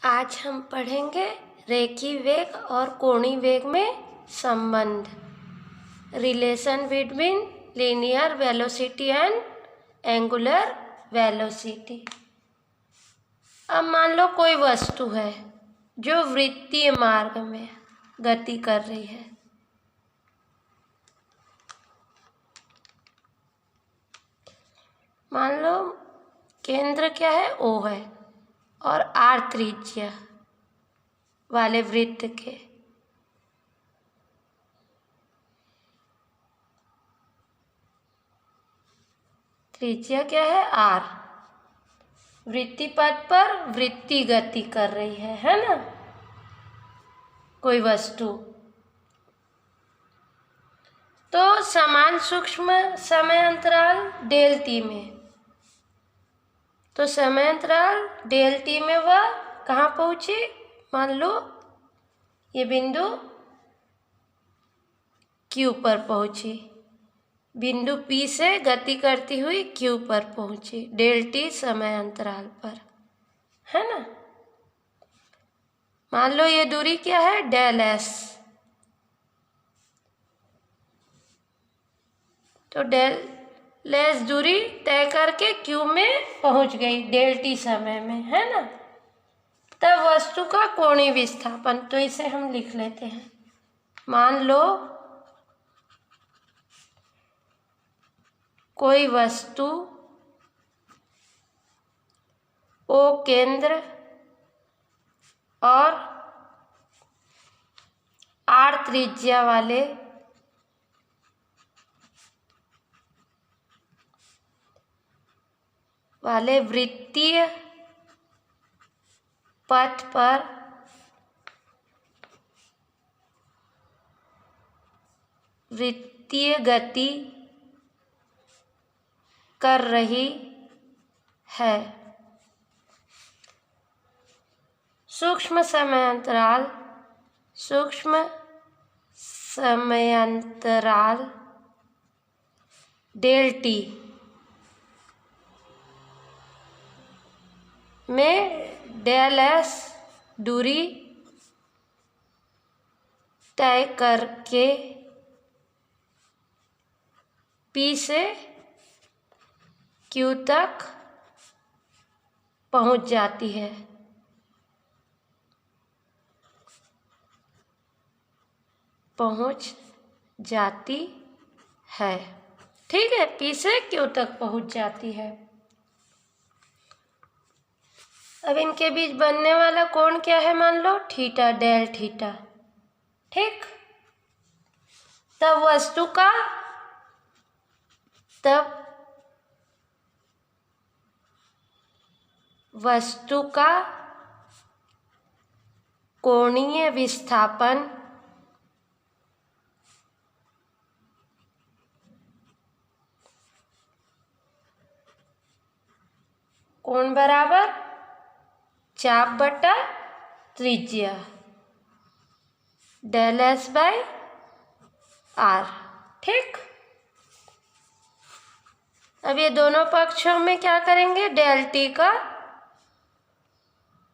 आज हम पढ़ेंगे रेखीय वेग और कोणीय वेग में संबंध। Relation between linear velocity and angular velocity. अब मान लो कोई वस्तु है जो वृत्तीय मार्ग में गति कर रही है। मान लो केंद्र क्या है, O है, और R त्रिज्या वाले वृत्त के त्रिज्या क्या है, R। वृत्तीय पथ पर वृत्तीय गति कर रही है ना कोई वस्तु। तो समान सूक्ष्म समय अंतराल डेल टी में, तो समय अंतराल डेल टी में वह कहाँ पहुंची। मान लो ये बिंदु Q पर पहुंची, बिंदु P से गति करती हुई Q पर पहुंची डेल टी समय अंतराल पर, है ना। मान लो ये दूरी क्या है, डेल S। तो डेल S दूरी तय करके Q में पहुंच गई डेल टी समय में, है ना। तब वस्तु का कोणीय विस्थापन, तो इसे हम लिख लेते हैं। मान लो कोई वस्तु O केंद्र और R त्रिज्या वाले वृत्तीय पथ पर वृत्तीय गति कर रही है। सूक्ष्म समय अंतराल डेल टी में डेल S दूरी तय करके P से Q तक पहुंच जाती है। ठीक है, P से Q तक पहुंच जाती है। अब इनके बीच बनने वाला कोण क्या है, मान लो थीटा, डेल थीटा। ठीक, तब वस्तु का कोणीय विस्थापन कोण बराबर चाप बटा त्रिज्या डेल S बाय R। ठीक, अब ये दोनों पक्षों में क्या करेंगे, डेल टी का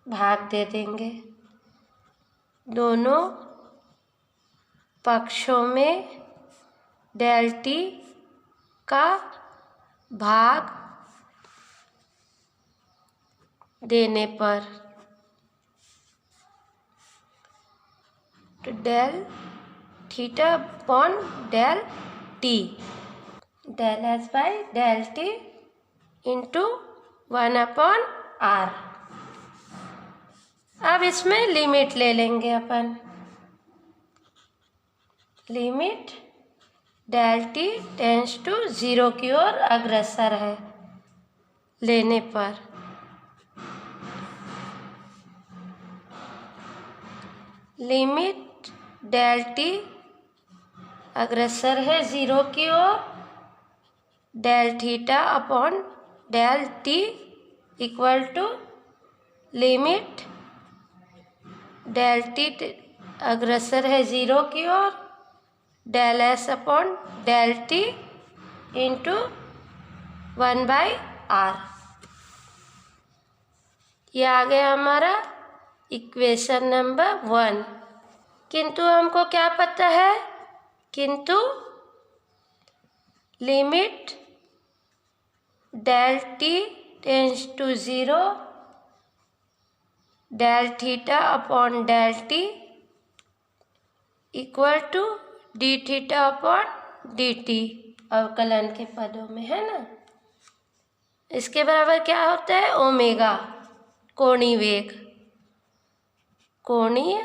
भाग दे देंगे। दोनों पक्षों में डेल टी का भाग देने पर तो del theta upon del T, del S by del T into 1/R। अब इसमें लिमिट ले लेंगे अपन। Limit del T tends to 0 की ओर अग्रसर है लेने पर लिमिट डेल टी अग्रसर है 0 की ओर, del theta upon del T equal to limit del T अग्रसर है 0 की ओर, del S upon del T into 1/R। ये आ गया हमारा इक्वेशन नंबर 1। किंतु हमको क्या पता है, किंतु limit del T tends to 0 del theta upon del T equal to D theta upon D T, अवकलन के पदों में, है ना। इसके बराबर क्या होता है, ओमेगा, कोणीय वेग, कोणीय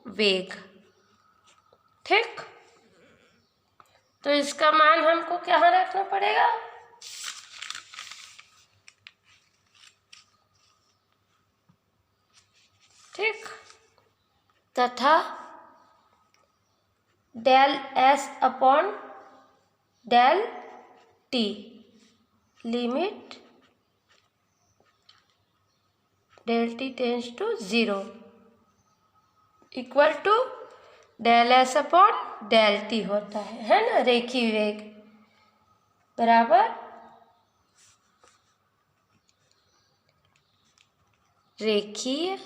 वेग। ठीक, तो इसका मान हमको क्या रखना पड़ेगा, ठीक, तथा del S upon del T, limit del T tends to 0 equal to del S upon del T होता है ना, रेखीय वेग बराबर रेखीय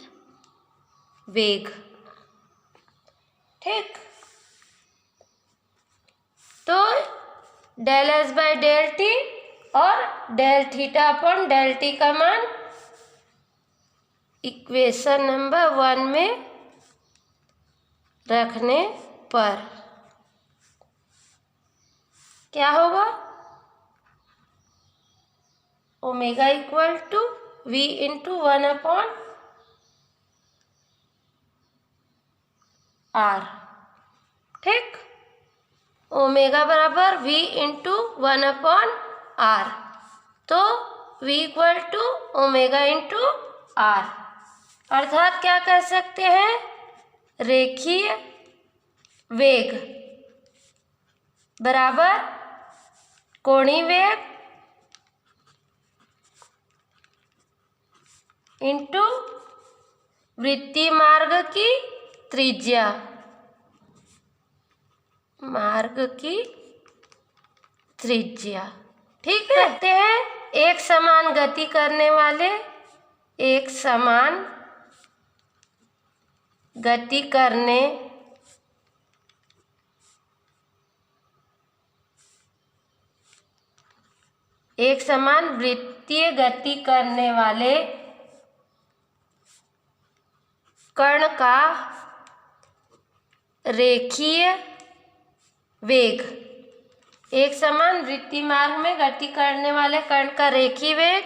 वेग। ठीक, तो del S by del T और del theta upon del T का मान इक्वेशन नंबर 1 में रखने पर क्या होगा, omega equal to V into 1 upon R. ठीक, ओमेगा बराबर वी इंटू 1 अपॉन आर, तो V equal to omega into R, अर्थात क्या कह सकते हैं, रेखीय वेग बराबर कोणीय वेग इंटू वृत्तीय मार्ग की त्रिज्या, मार्ग की त्रिज्या। ठीक है, कहते हैं एक समान गति करने वाले, एक समान गति करने एक समान वृत्तीय गति करने वाले कण का रेखीय वेग, एक समान वृत्तीय मार्ग में गति करने वाले कण का रेखीय वेग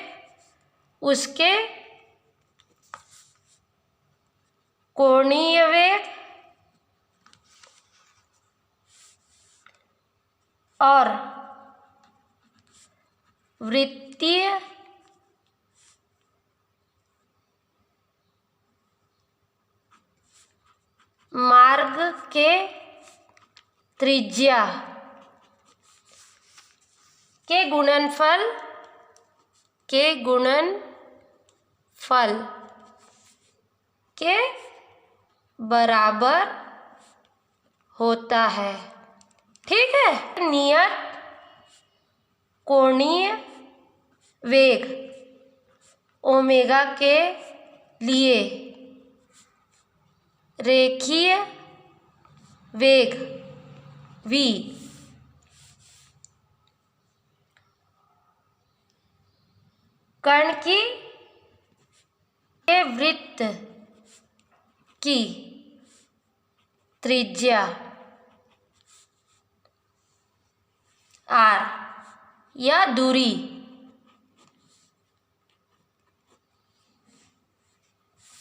उसके कोणीय वेग और वृत्तीय मार्ग के त्रिज्या के गुणनफल के बराबर होता है। ठीक है, नियत कोणीय वेग ओमेगा के लिए रेखीय वेग v कण की वृत्त की त्रिज्या r या दूरी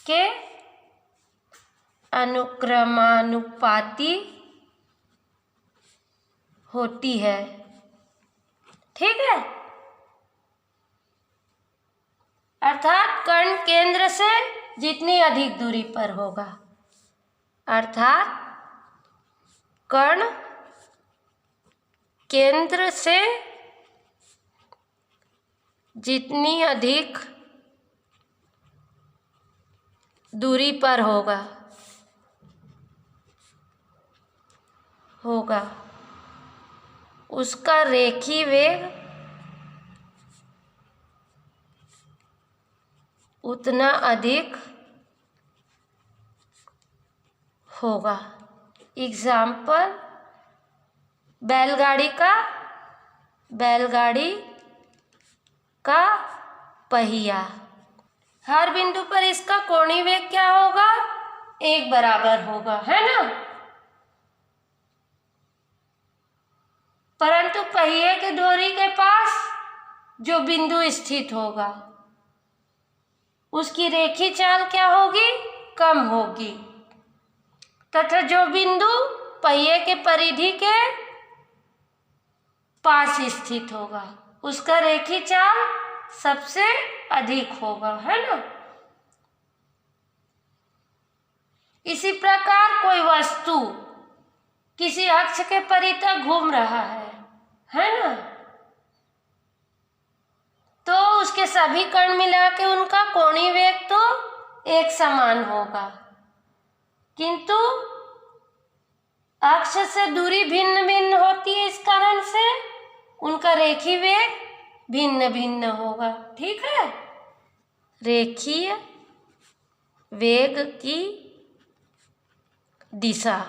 के अनुक्रमानुपाती होती है। ठीक है, अर्थात कण केंद्र से जितनी अधिक दूरी पर होगा, अर्थात कण केंद्र से जितनी अधिक दूरी पर होगा उसका रेखीय वेग उतना अधिक होगा। एग्जाम्पल, बैलगाड़ी का पहिया। हर बिंदु पर इसका कोणीय वेग क्या होगा? एक बराबर होगा, है ना। परंतु पहिए के डोरी के पास जो बिंदु स्थित होगा उसकी रेखीय चाल क्या होगी? कम होगी। तथा जो बिंदु पहिए के परिधि के पास स्थित होगा उसका रेखीय चाल सबसे अधिक होगा, है ना। इसी प्रकार कोई वस्तु किसी अक्ष के परितः घूम रहा है ना, तो उसके सभी कण मिला के उनका कोणीय वेग तो एक समान होगा, किंतु अक्ष से दूरी भिन्न भिन्न होती है। इस कारण से उनका रेखीय वेग भिन्न भिन्न होगा। ठीक है। रेखीय वेग की दिशा।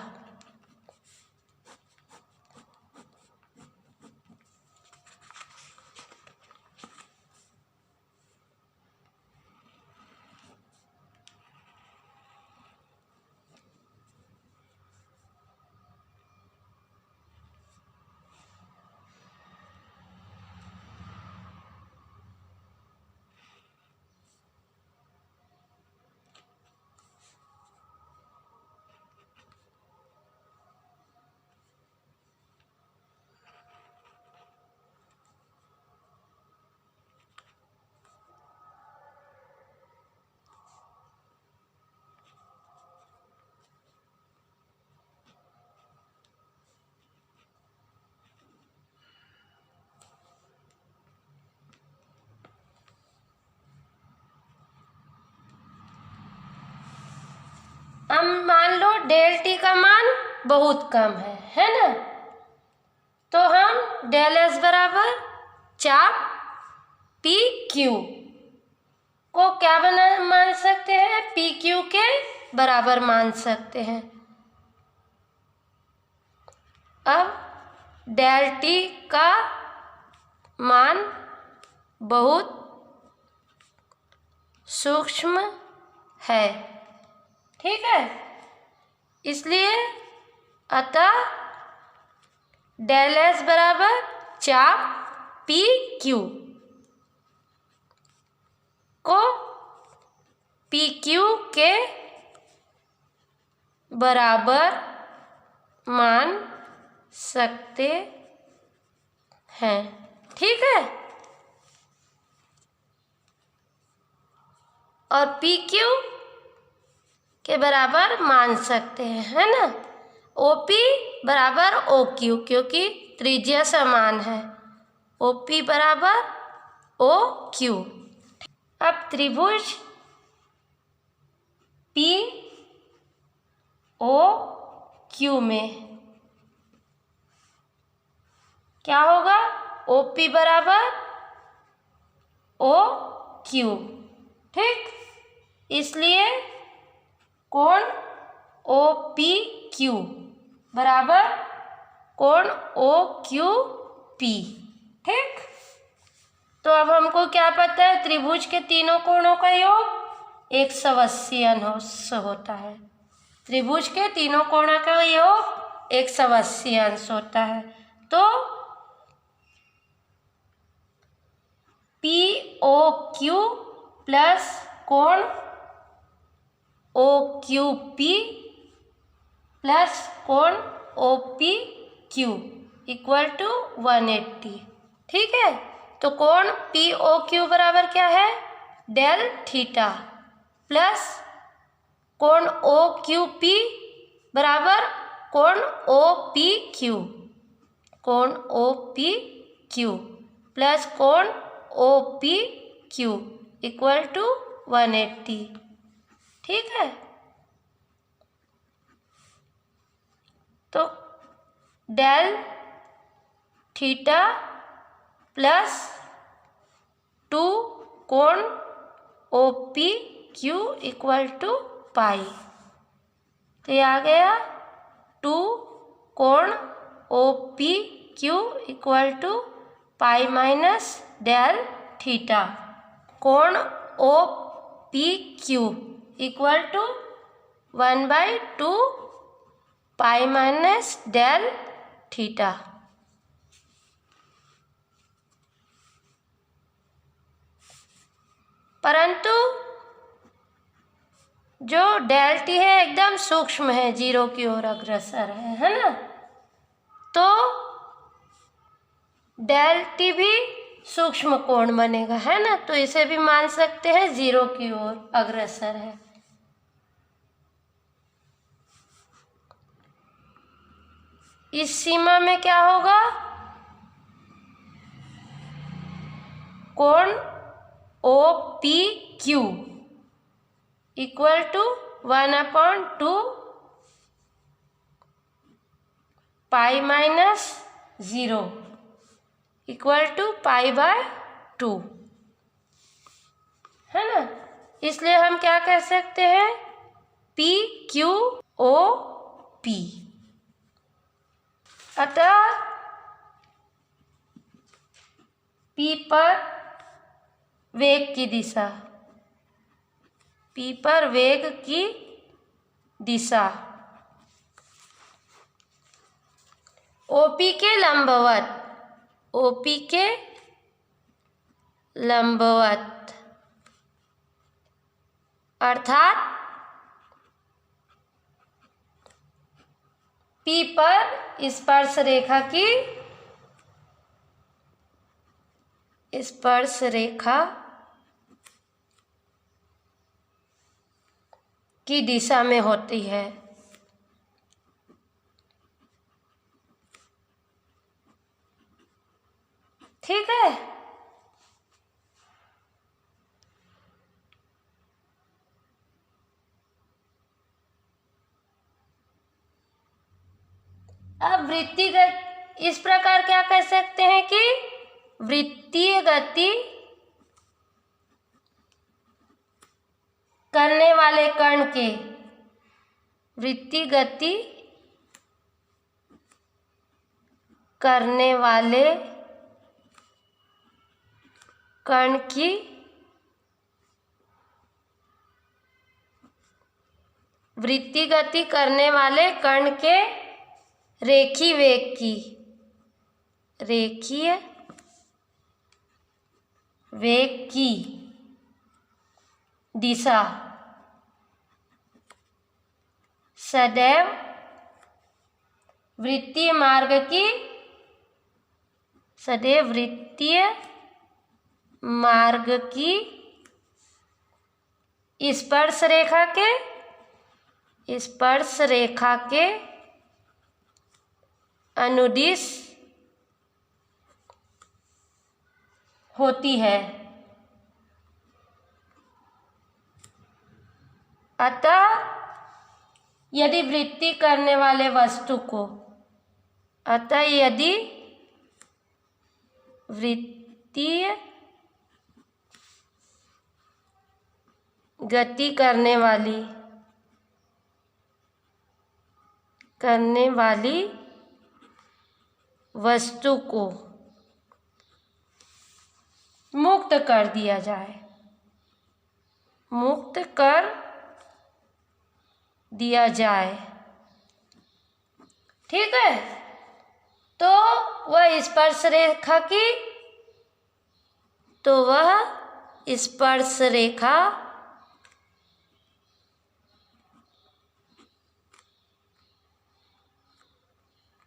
अब मान लो डेल टी का मान बहुत कम है ना, तो हम डेल एस बराबर चाप पी क्यू को क्या मान सकते हैं? पी क्यू के बराबर मान सकते हैं। अब डेल टी का मान बहुत सूक्ष्म है, ठीक है, इसलिए अतः डेल एस बराबर चाप पी क्यू को पी क्यू के बराबर मान सकते हैं। ठीक है। और पी क्यू के बराबर मान सकते हैं, है ना। ओ पी बराबर ओ क्यू, क्योंकि त्रिज्या समान है। ओ पी बराबर ओ क्यू। अब त्रिभुज पी ओ क्यू में क्या होगा? ओ पी बराबर ओ क्यू। ठीक, इसलिए कोण ओ पी क्यू बराबर कोण ओ क्यू पी। ठीक, तो अब हमको क्या पता है? त्रिभुज के तीनों कोणों का योग 180 अंश होता है। त्रिभुज के तीनों कोणों का योग 180 अंश होता है। तो पी ओ क्यू प्लस कोण ओ क्यू पी प्लस कोण O P Q equal to 180। ठीक है, तो कोण पी ओ क्यू बराबर क्या है? डेल थीटा प्लस कोण ओ क्यू पी बराबर कोण ओ पी क्यू, कोण ओ पी क्यू प्लस कोण O P Q equal to 180। ठीक है, तो डेल थीटा प्लस 2 कोण O P Q equal to pi. तो ये आ गया 2 कोण O P Q equal to pi minus del theta. कोण O P Q equal to 1/2 pi minus del theta. परंतु जो डेल टी है एकदम सूक्ष्म है, 0 की ओर अग्रसर है ना, तो डेल टी भी सूक्ष्म कोण बनेगा, है ना, तो इसे भी मान सकते हैं 0 की ओर अग्रसर है। इस सीमा में क्या होगा, कोण O P Q equal to 1/2 pi minus 0 equal to pi, है ना। इसलिए हम क्या कह सकते हैं, पी क्यू ओ पी। अतः पी पर वेग की दिशा, पी पर वेग की दिशा ओपी के लंबवत, ओपी के लंबवत, अर्थात पी पर स्पर्श रेखा की दिशा में होती है। ठीक है। अब वृत्तीय गति, इस प्रकार क्या कह सकते हैं कि वृत्तीय गति करने वाले कण के, वृत्तीय गति करने वाले कण की वृत्तीय गति करने वाले कण के रेखीय वेग की, रेखीय वेग की दिशा सदैव वृत्तीय मार्ग की, सदैव वृत्तीय मार्ग की स्पर्श रेखा के अनुदिश होती है। अतः यदि वृत्ति करने वाले वस्तु को, अतः यदि वृत्तीय गति करने वाली वस्तु को मुक्त कर दिया जाए, मुक्त कर दिया जाए, ठीक है, तो वह स्पर्श रेखा की, तो वह स्पर्श रेखा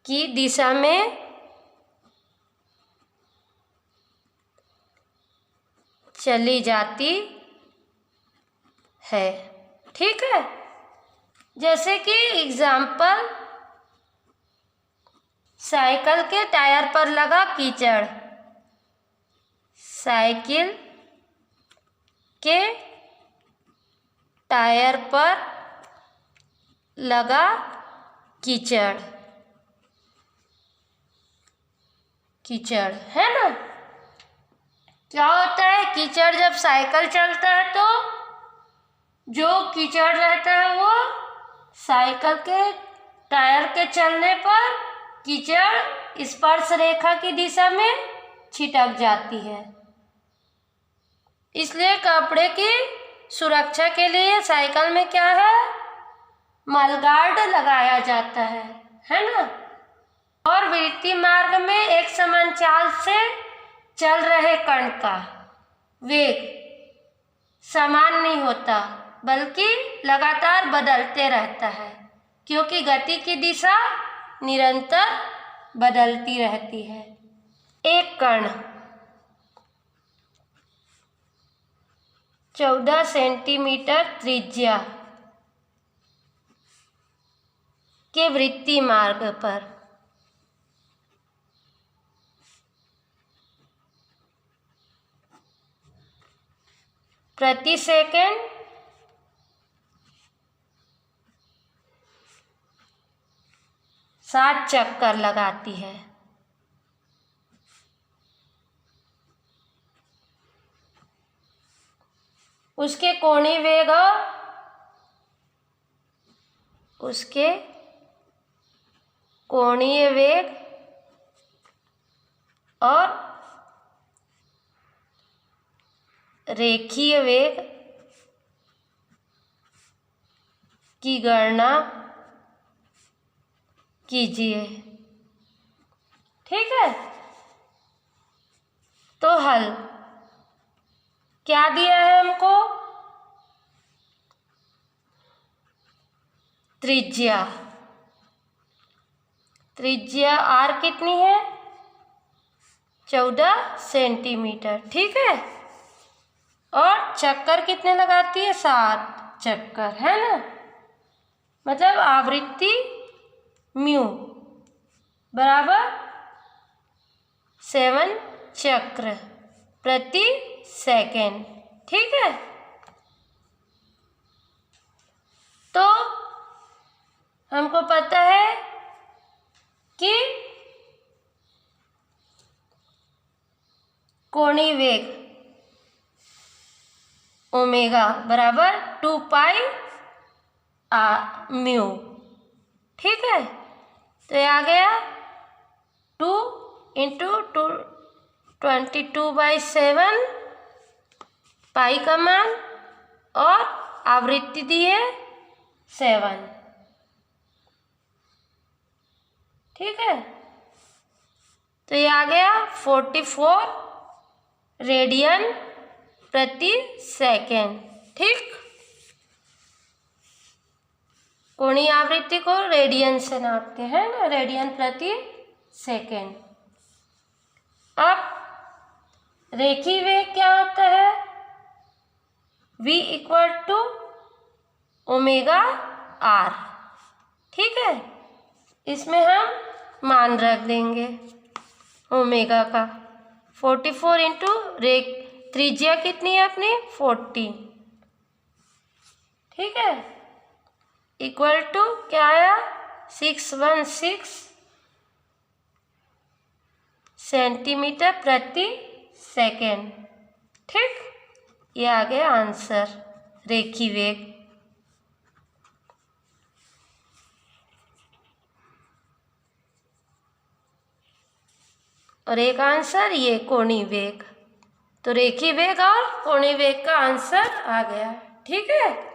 की दिशा में चली जाती है। ठीक है। जैसे कि एग्जाम्पल, साइकिल के टायर पर लगा कीचड़, साइकिल के टायर पर लगा कीचड़, कीचड़ है ना। क्या होता है, कीचड़ जब साइकिल चलता है तो जो कीचड़ रहता है वो साइकिल के टायर के चलने पर कीचड़ स्पर्श रेखा की दिशा में छिटक जाती है। इसलिए कपड़े की सुरक्षा के लिए साइकिल में क्या है, मडगार्ड लगाया जाता है ना। और वृत्तीय मार्ग में एक समान चाल से चल रहे कण का वेग समान नहीं होता, बल्कि लगातार बदलते रहता है, क्योंकि गति की दिशा निरंतर बदलती रहती है। एक कण 14 सेंटीमीटर त्रिज्या के वृत्तीय मार्ग पर प्रति सेकंड 60 चक्कर लगाती है। उसके कोणीय वेग और रेखीय वेग की गणना कीजिए। ठीक है, तो हल क्या दिया है हमको, त्रिज्या आर कितनी है, 14 सेंटीमीटर। ठीक है, और चक्कर कितने लगाती है, 7 चक्कर, है ना। मतलब आवृत्ति म्यू बराबर 7 चक्र प्रति सेकेंड। ठीक है, तो हमको पता है कि कोणीय वेग ओमेगा बराबर 2 पाई म्यू। ठीक है, तो ये आ गया 2 × 22/7 पाई का मान, और आवृत्ति दी है 7। ठीक है, तो ये आ गया 44 रेडियन प्रति सेकेंड। ठीक, कोणीय आवृत्ति को रेडियन से नापते हैं ना, रेडियन प्रति सेकेंड। अब रेखीय वेग क्या होता है, v = ω/r। ठीक है, इसमें हम मान रख देंगे ओमेगा का। 44 त्रिज्या कितनी है अपनी, 14। ठीक है, इक्वल टू क्या आया, 616 सेंटीमीटर प्रति सेकेंड। ठीक, ये आ गया आंसर, रेखीय वेग। और एक आंसर ये कोणीय वेग। तो रेखीय वेग और कोणीय वेग का आंसर आ गया। ठीक है।